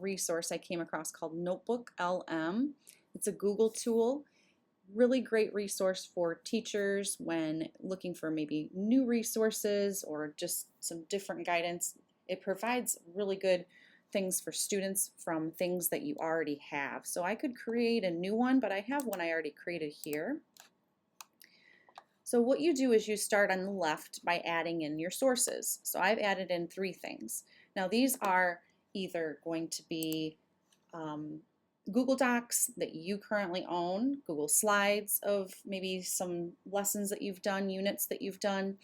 resource I came across called NotebookLM. It's a Google tool. Really great resource for teachers when looking for maybe new resources or just some different guidance. It provides really good things for students from things that you already have. So I could create a new one, but I have one I already created here. So what you do is you start on the left by adding in your sources. So I've added in 3 things. Now these are either going to be Google Docs that you currently own, Google Slides of maybe some lessons that you've done, units that you've done,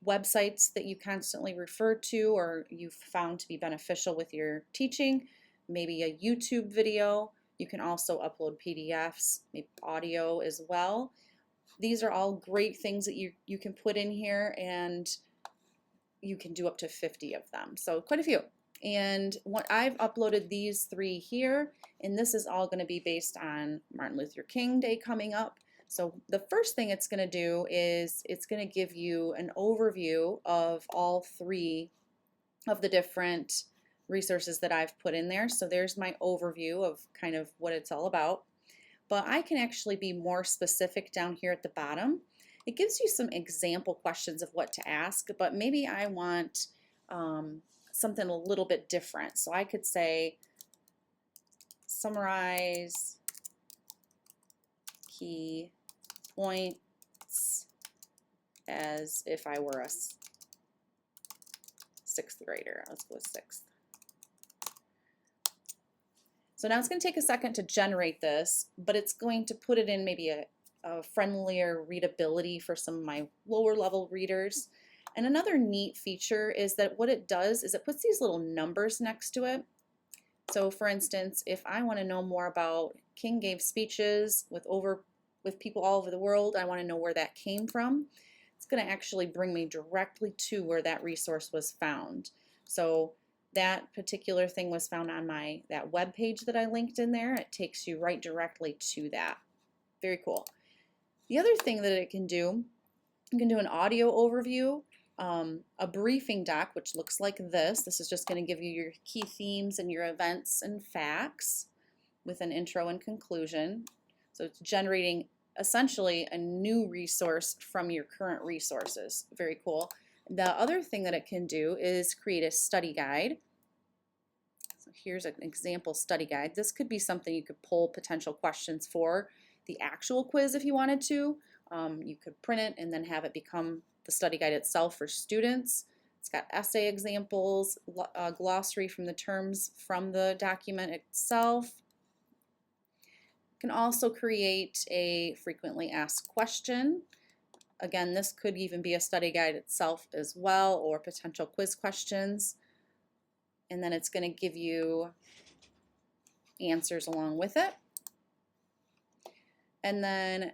websites that you constantly refer to or you've found to be beneficial with your teaching, maybe a YouTube video. You can also upload PDFs, maybe audio as well. These are all great things that you can put in here, and you can do up to 50 of them. So quite a few. And what I've uploaded these 3 here, and this is all going to be based on Martin Luther King Day coming up. So the first thing it's going to do is it's going to give you an overview of all 3 of the different resources that I've put in there. So there's my overview of kind of what it's all about. But I can actually be more specific down here at the bottom. It gives you some example questions of what to ask, but maybe I want something a little bit different. So I could say, summarize key points as if I were a 6th grader. Let's go with 6th. So now it's going to take a second to generate this, but it's going to put it in maybe a friendlier readability for some of my lower level readers. And another neat feature is that what it does is it puts these little numbers next to it. So for instance, if I want to know more about King gave speeches with people all over the world, I want to know where that came from, it's going to actually bring me directly to where that resource was found. So that particular thing was found on that web page that I linked in there. It takes you right directly to that. Very cool. The other thing that it can do, you can do an audio overview, a briefing doc, which looks like this. This is just going to give you your key themes and your events and facts with an intro and conclusion. So it's generating essentially a new resource from your current resources. Very cool. The other thing that it can do is create a study guide. So here's an example study guide. This could be something you could pull potential questions for the actual quiz if you wanted to. You could print it and then have it become the study guide itself for students. It's got essay examples, a glossary from the terms from the document itself. You can also create a frequently asked question. Again, this could even be a study guide itself as well, or potential quiz questions. And then it's going to give you answers along with it. And then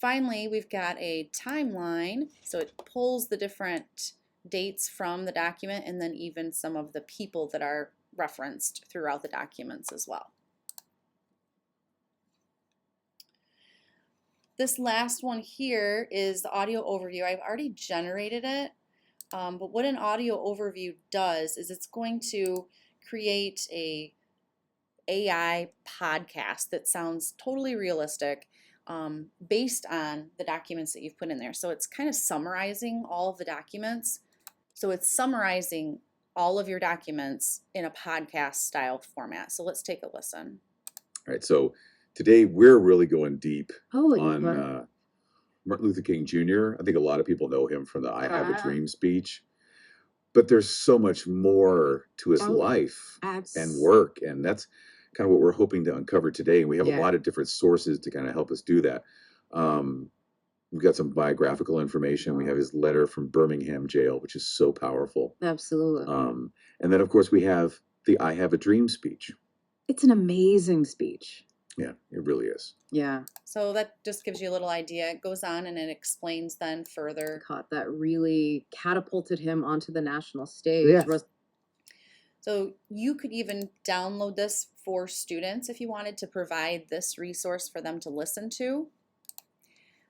finally, we've got a timeline. So it pulls the different dates from the document and then even some of the people that are referenced throughout the documents as well. This last one here is the audio overview. I've already generated it, but what an audio overview does is it's going to create a AI podcast that sounds totally realistic based on the documents that you've put in there. So it's kind of summarizing all of the documents. So it's summarizing all of your documents in a podcast style format. So let's take a listen. All right, so today we're really going deep Oh, on Martin Luther King Jr. I think a lot of people know him from the I Have a Dream speech, but there's so much more to his life and work, and that's kind of what we're hoping to uncover today. And we have a lot of different sources to kind of help us do that. We've got some biographical information. We have his letter from Birmingham jail, which is so powerful. Absolutely. And then, of course, we have the I Have a Dream speech. It's an amazing speech. Yeah, it really is. Yeah. So that just gives you a little idea. It goes on and it explains then further. That really catapulted him onto the national stage. Yeah. So you could even download this for students if you wanted to provide this resource for them to listen to.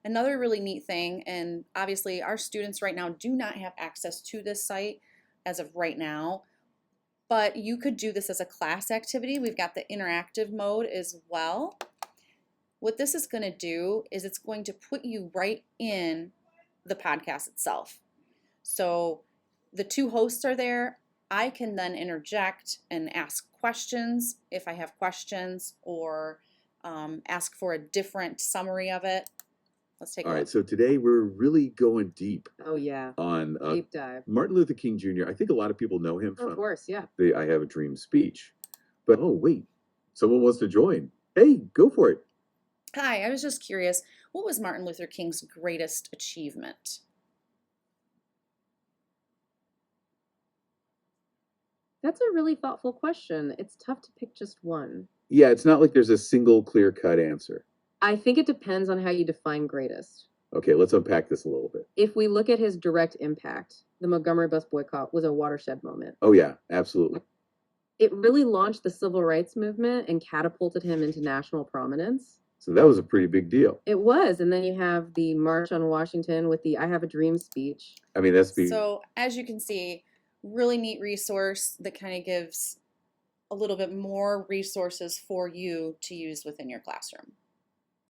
Another really neat thing, and obviously our students right now do not have access to this site as of right now, but you could do this as a class activity. We've got the interactive mode as well. What this is going to do is it's going to put you right in the podcast itself. So the two hosts are there. I can then interject and ask questions if I have questions, or ask for a different summary of it. Let's take a All look. right, so today we're really going deep Oh yeah. on Deep dive. Martin Luther King Jr. I think a lot of people know him Of from course, yeah. the I Have a Dream speech. But oh, wait, someone wants to join. Hey, go for it. Hi, I was just curious, what was Martin Luther King's greatest achievement? That's a really thoughtful question. It's tough to pick just one. Yeah, it's not like there's a single clear-cut answer. I think it depends on how you define greatest. Okay, let's unpack this a little bit. If we look at his direct impact, the Montgomery bus boycott was a watershed moment. Oh yeah, absolutely. It really launched the civil rights movement and catapulted him into national prominence. So that was a pretty big deal. It was. And then you have the March on Washington with the I Have a Dream speech. I mean, that's So as you can see, really neat resource that kind of gives a little bit more resources for you to use within your classroom.